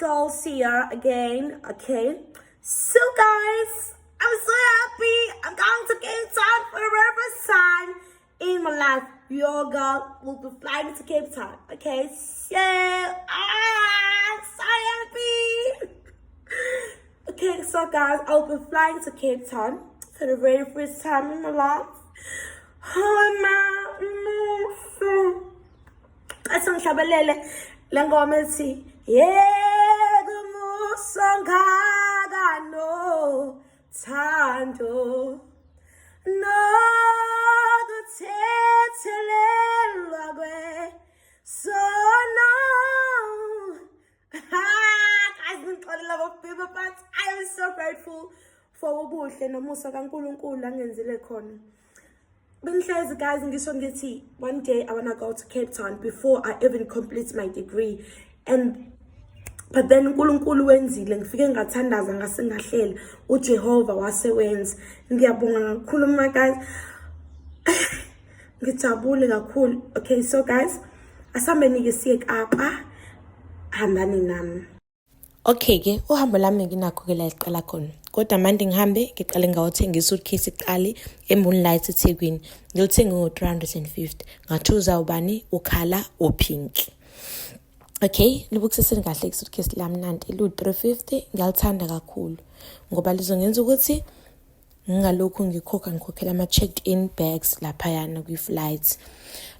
girls here again, okay? So guys, I'm so happy. I'm going to Cape Town for the very first time in my life. Your girl will be flying to Cape Town, okay? So, I'm so happy. Okay, so guys, I'll be flying to Cape Town for the very first time in my life. Oh man, asanghlabalele lengoma ethi yeke musongaka no thando no kuthethelelwa kwe so no guys ngixolela bokubiba but I am so grateful for ubuhle nomusa kaNkulunkulu angenzile khona. Benhlezi guys ngisho ngithi one day I wanna go to Cape Town before I even complete my degree, but then uNkulunkulu wenzile ngifike ngathandaza ngasengahlela uJehova wasewenza. Ngiyabonga kakhulu my guys. Ngijabule kakhulu. Okay, so guys, asambe nikisiye eKapa hambani nami. Okay ke uhambo lami nginakho ke la iqala khona. Kodwa manje ngihambe ngiqale ngawuthenga isuitcase iqali eMoonlight eThekwini. Ngilithenga ngo350. Ngathuza ubani ukhala opink. Okay, libukuseseni kahle isuitcase lami nanti lu350 ngiyalithanda kakhulu ngoba lizongenza ukuthi ngalokho ngikhokhela ama checked in bags lapha yana kwi flights.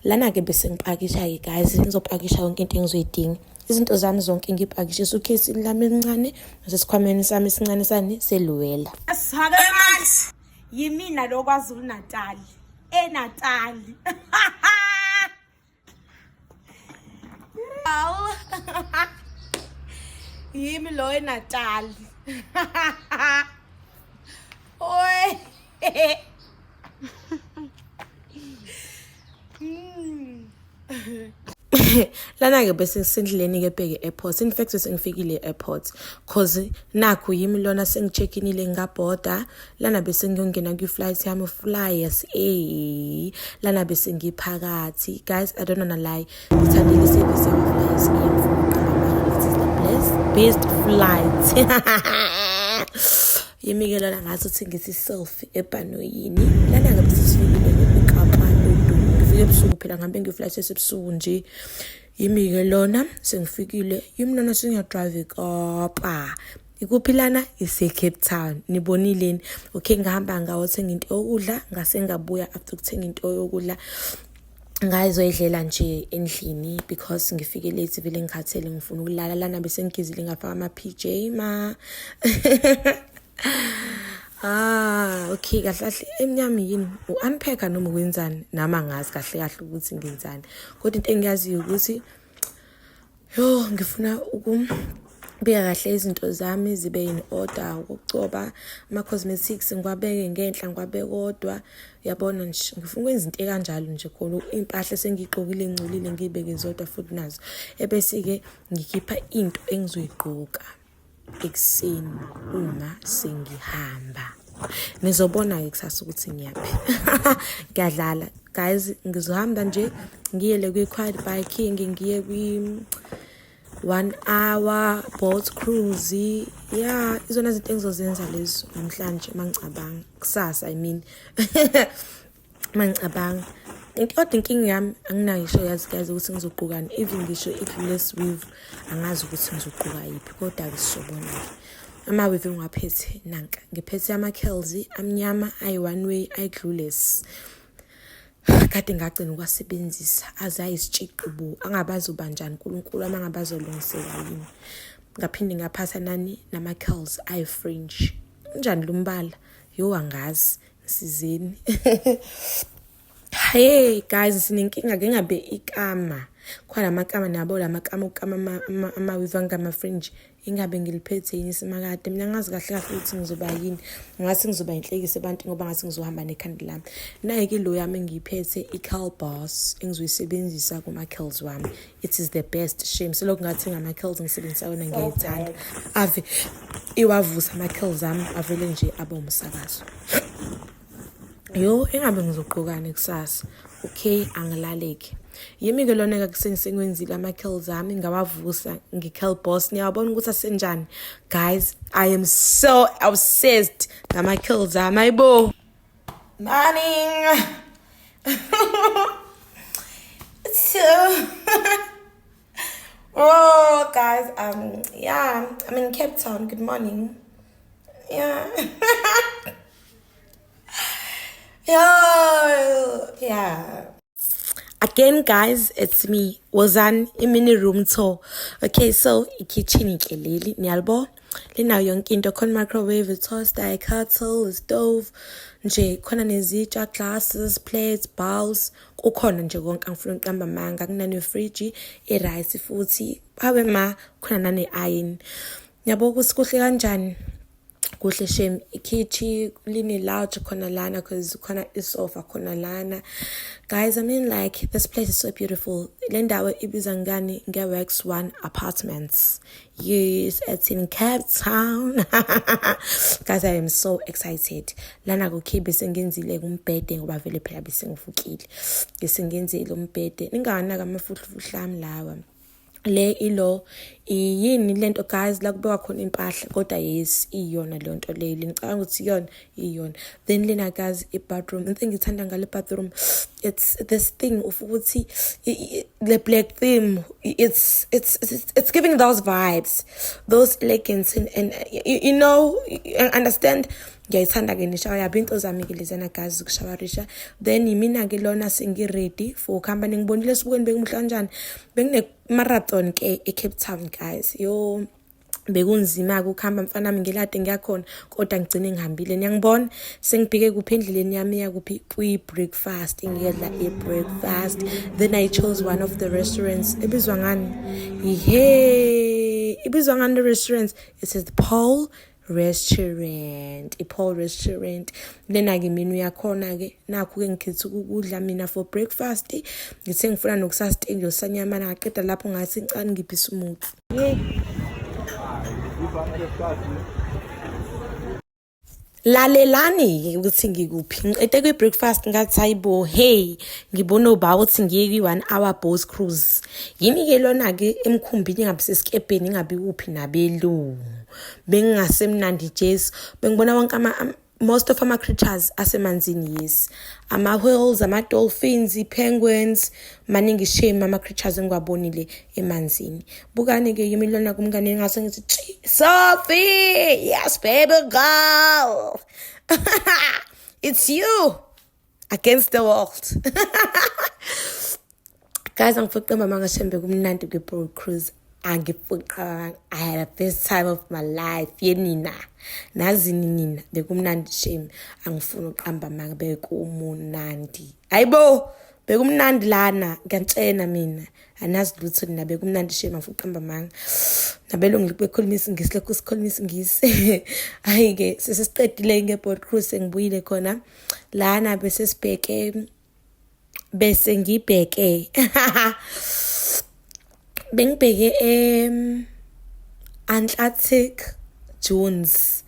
Lana ke bese ngipakisha ke guys, ngizopakisha yonke into engizoyidinga. Izinto zami zonke ngipakishe suitcase lami elincane nasesikhwameni sami esincane sani seluwela. Asake manje yimina lo kwaZulu Natal. eNatal. Aw. Yimi lo eNatal. Oi. Lana ke bese sendleleni ke bheke airport. In fact sengifikile airport cause nakho yimi lona sengicheckinile ngabhoda. Lana bese ngiyongena kwi flight yami flyers lana bese ngiphakathi. Guys, I don't wanna lie, ngithandile service yami flyers this is the best flight. Yimi ke lona ngathi uthi ngithi selfie ebhanoyini. Lana ke bese sifikile eKapa ebusuku phela ngihambe ngiflight esebusuku nje. Yimi ke lona sengifikile yimi lona sengiyadrive eKapa ikuphi lana ise Cape Town. Nibonileni? Okay, ngihamba ngawothenga into yokudla ngase ngabuya after ukuthenga into yokudla ngayizoyidlela nje endlini because ngifike late vele ngikhathele ngifuna ukulala. Lana bese ngigizile ngafaka ama PJ ma. Okay, kahle eminyami yini unpack noma kwenzani nama ngazi kahle ukuthi ngenzani. Kodwa into engiyaziyo ukuthi ngifuna ukubeka kahle izinto zami zibe in order, ukugcoba ama cosmetics ngiwabeke ngenhla ngiwabeke kodwa uyabona nje ngifuna ukwenza izinto kanjalo nje khona impahla sengigqokile ngcolile ngibeke zodwa futhi nazo ebese ke ngikhipha into engizoyigqoka ekseni uma sengihamba. Nizobona ke kusasa ukuthi ngiyaphi. Ngiyadlala guys, ngizohamba nje ngiyele kwi quad biking, ngiye kwi 1 hour boat cruise. Yeah, izona izinto engizozenza lezo namhlanje mangicabanga kusasa mangicabanga. Kodwa inkinga yami anginayo isho yazi guys ukuthi ngizogqokani. Even ngisho i-glass weave angazi ukuthi ngizogqoka yiphi, kodwa ke sizobona. Ama weave ngaphethe nanka ngiphethe ama curls amnyama ayi1 way ayi-glueless. Kade ngagcina ukwasebenzisa azayisitshiqibu angabazi ubanjani uNkulunkulu amangabazolungisela yini. Ngaphinde ngaphatha nani nama curls ayi-fringe. Njani lo mbala? Yo angazi sizeni. Hey guys, sinenkinga ke ngabe ikama. Khona amakama nabo lamakama ukama ama weave ngama fringe. Ingabe ngiliphethe yini simakade. Mina ngazi kahle ukuthi ngizoba yini. Ngase ngizoba inhlekise abantu ngoba ngase ngizohamba nekhandi lami. Naye ke lo yami ngiyiphethe i-curl bars engizoyisebenzisa kuma curls wami. It is the best. Shame selokhu ngathi ngama curls ngisebenzisa wona ngiyithanda. Ave iwavusa ama curls ami avele nje aba umsakazo. Yo engabe ngizogqokana kusasa. okay angilaleki. Yimi ke lona kakusengisekwenzile ama-kills ami ngawavusa ngi-kill boss. Niyabona ukuthi asenjani guys, I am so obsessed ngama-kills ami. Ayibo morning. So oh guys, yeah, I'm in Cape Town. Good morning. Yeah. Yeah. Again guys, it's me, Wazan, in mini room tour. Okay, so kitchen ikeleli niyalbo. Lina yonke into khona microwave, toaster, kettle, stove, nje khona nezitsha, glasses, plates, bowls, kukhona nje konke angifuna uqamba manga, kunane fridge, rice futhi, babe ma khona nane iron. Yabo kuhle kanjani? Kuhle shem, ikhichi lini lounge khona lana cause khona isofa khona lana. Guys, I mean like this place is so beautiful. Lendawo ibiza ngani ngeWorks 1 apartments. Yes, it's in Cape Town. Guys, I am so excited. Lana kukhe besengenzile umbhede ngoba vele phela besengivukile. Besengenzile umbhede. Ninganaka amafutlu ami lawa. Le ilo yini lento guys la kubekwa khona impahla kodwa yes iyona le nto le ngicabanga ukuthi iyona iyona. Then lena guys i-bathroom, I think ngithanda ngale bathroom, it's this thing of ukuthi the black theme, it's giving those vibes, those elegance and you know, understand. Ngiyayithanda ke nishawa yabinto zami ke lezana guys ukushawarisha. Then yimina ke lona sengi ready for kuhamba. Ngibonile esibukweni bekumuhle kanjani, bekune marathon ke eCape Town guys. Yo bekunzima ukuhamba mfana nami ngilade ngiyakhona kodwa ngigcine ngihambile. Niyangibona sengibheke kuphi endleleni yami yakuphi kwi-breakfast, ngiyadla i-breakfast. Then I chose one of the restaurants ebizwa ngani, ibizwa ngani the restaurant, it says the Paul Restaurant, Paul Restaurant. Then I give menu yakhona ke nakho ke ngikhetha ukudla mina for breakfast. Ngithe ngifuna nokusastay ngiyosanyama naqeda lapho ngathi ngicane ngiphisa umuthi. Lalelani ukuthi ngikuphi ngiqede kwi-breakfast ngathi hayibo hey ngibona uba uthi ngiye kwi-1 hour boat cruise. Yimi ke lona ke emkhumbini ngabe sesikepeni ngabe kuphi nabelu bengasemnandi Jesu. Bengibona wonke most of ama creatures asemanzini, yes, ama whales, ama dolphins, penguins, maningi shame ama creatures engiwabonile emanzini. Bukani ke yimi lona kumngane ngase ngithi Sophie, yes baby girl. It's you against the world. Guys, angifuna mama ngashembe kumnandi kwi-boat cruise. I had a best time of my life. Yenina nazini nina bekumnandi shame angifuna uqamba manga bekumunandi. Hayibo bekumnandi lana ngiyantshena mina anazi lutho nina bekumnandi shame angifuna uqamba manga nabelo ngibekhuluma isingisi lokho sikhuluma isingisi. Hayi ke sesiqedile ngeboat cruise ngibuyile khona lana bese sibheke bese ngibheke bengibheke Atlantic Dunes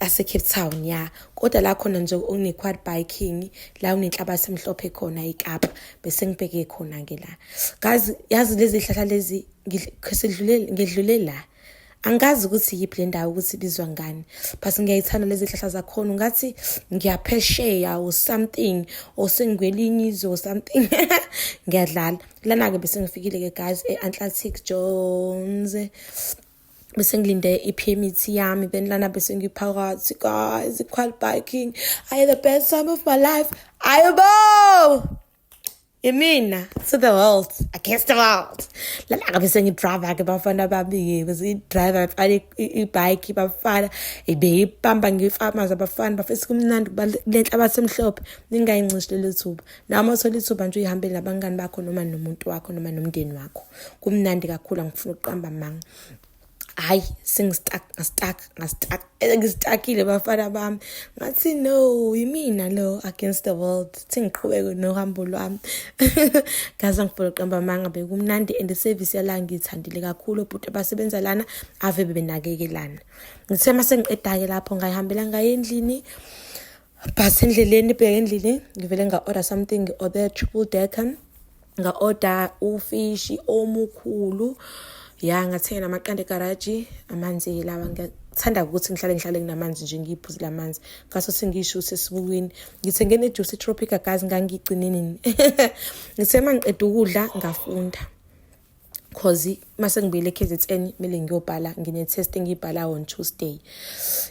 ase Cape Town ya kodwa la khona nje une-quad biking la unenhlabathi emhlophe khona eKapa bese ngibheke khona ke la. Guys, yazi lezi hlahla lezi ngidlule la angazi ukuthi yiphi le ndawo ukuthi bizwa ngani, but ngiyayithanda lezi hlahla zakhona ngathi ngiyaphesheya or something or sengwelinye izwe or something. Ngiyadlala lana ke bese ngifikile ke guys eAtlantic Jones bese ngilinde iPMT yami. Then lana bese ngiphakathi guys quad biking. I had the best time of my life. Ayabo Imina to the world, against the world. Lana bese ngidrive ke bafana bami bese driver i-bike bafana ibeyibamba ngifama zabafana bafisa kumnandi lenhlabathi emhlophe. Ningayincishi lelo thuba noma uthola ithuba nje uyihambele nabangani bakho noma nomuntu wakho noma nomndeni wakho. Kumnandi kakhulu angifuna uqamba manga. Hayi ngistakile bafana bami ngathi no yimina lo against the world ngiqhubeke nohambo lwami. Gaza ngifuna uqamba manga bekumnandi and service yala ngithandile kakhulu. But abasebenza lana ave bebenakekelana. Ngithe mase ngiqeda ke lapho ngayihambela ngaye endlini Bus endleleni ibheka endlini ngivele nga-order something or triple decker. Nga-order ufishi omukhulu. Ya ngathenga namaqanda egaraji, amanzi lawa ngiyathanda ukuthi ngihlale nginamanzi nje ngiyiphuze lamanzi. Ngaso sengisho sesibukweni. Ngithenge nejuice tropical guys ngangigcine nini. Ngithe mangiqeda ukudla ngafunda. Cause mase ngibuyele KZN kumele ngiyobhala ngine-test engiyibhala on Tuesday.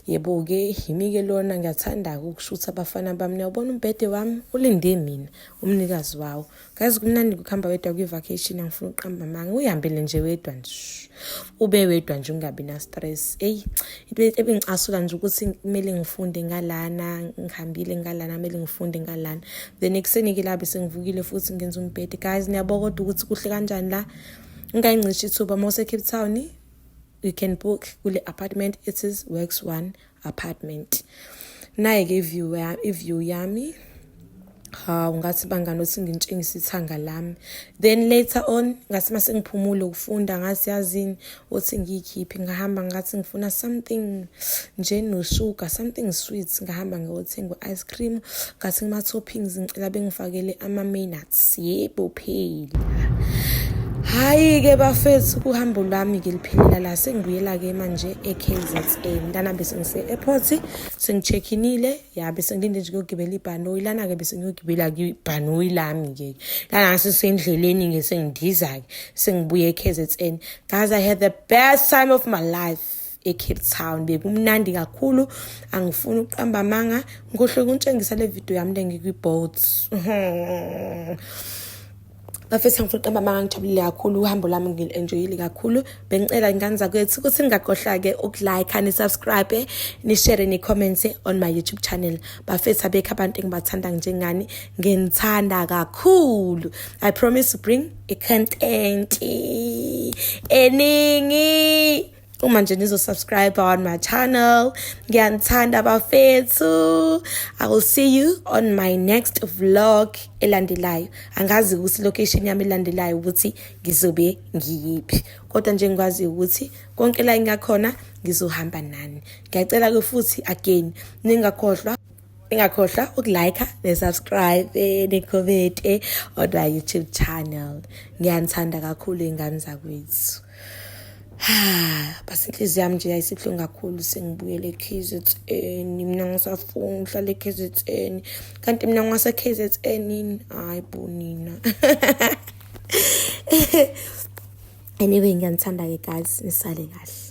Yebo ke yimi-ke lona ngiyathanda ukushutha abafana bami. Uyabona umbhede wami ulinde mina umnikazi wawo. Guys kumnandi ukuhamba wedwa kwi-vacation angifuni uqamba amanga. Uyihambele nje wedwa nje. Ube wedwa nje ungabi na stress. Into ebengicasula nje ukuthi kumele ngifunde ngalana, ngihambile ngalana, kumele ngifunde ngalana. The next senike labe sengivukile futhi ngenza umbhede. Guys niyabona ukuthi kuhle kanjani la. Ngayincisha ithuba mose CAPETOWN. You can book kule apartment. It is Works 1 apartment. Naye ke view yami. Ungathi bangani othi ngintshengisa ithanga lami. Then later on ngathi mase ngiphumule ukufunda ngathi yazini othi ngiyikhiphe ngahamba ngathi ngifuna something nje no sugar, something sweet. Ngahamba ngiyothenga ice cream, ngathi ngima toppings ngicela bengifakele ama nuts. Yebo phela. Hayi ke bafethu kuhambo lwami ngiliphelela la sengibuyela ke manje eKZN lana bese ngise airport sengicheckinile yabe sengilinde nje ukugibela ibhanoyi lana ke bese ngiyogibela ibhanoyi lami ke lana ngasendleleni ke sengidiza ke sengibuye eKZN. Guys, I had the best time of my life eCapetown. Bekumnandi kakhulu angifuni uqamba amanga ngohle ukuntshengisa le video yami lengikwi-boat. Bafethu ngifuna uqamba amanga ngijabulile kakhulu uhambo lami ngilenjoyile kakhulu. Bengicela ingane zakwethu ukuthi ningakhohlwa ke ukulike and subscribe ni share ni comment on my YouTube channel. Bafethu abekho abantu engibathanda njengani nginithanda kakhulu. I promise to bring a content eningi. Uma nje nizo-subscribe on my channel. Ngiyanithanda bafethu. I will see you on my next vlog elandelayo. Angazi ukuthi location yami elandelayo ukuthi ngizobe ngiyiphi. Kodwa nje ngikwazi ukuthi konke la ngakhona ngizohamba nani. Ngiyacela ke futhi again ningakhohlwa ukulike ne-subscribe ne-comment on my YouTube channel. Ngiyanithanda kakhulu ingane zakwethu. Basi inhliziyo yami nje ayisibuhlungu kakhulu sengibuyele eKZN. Mina ngisafuna uhlala eKZN kanti mina ngwase KZN hayi bonina. Anyway ngiyanithanda ke guys, nisale kahle.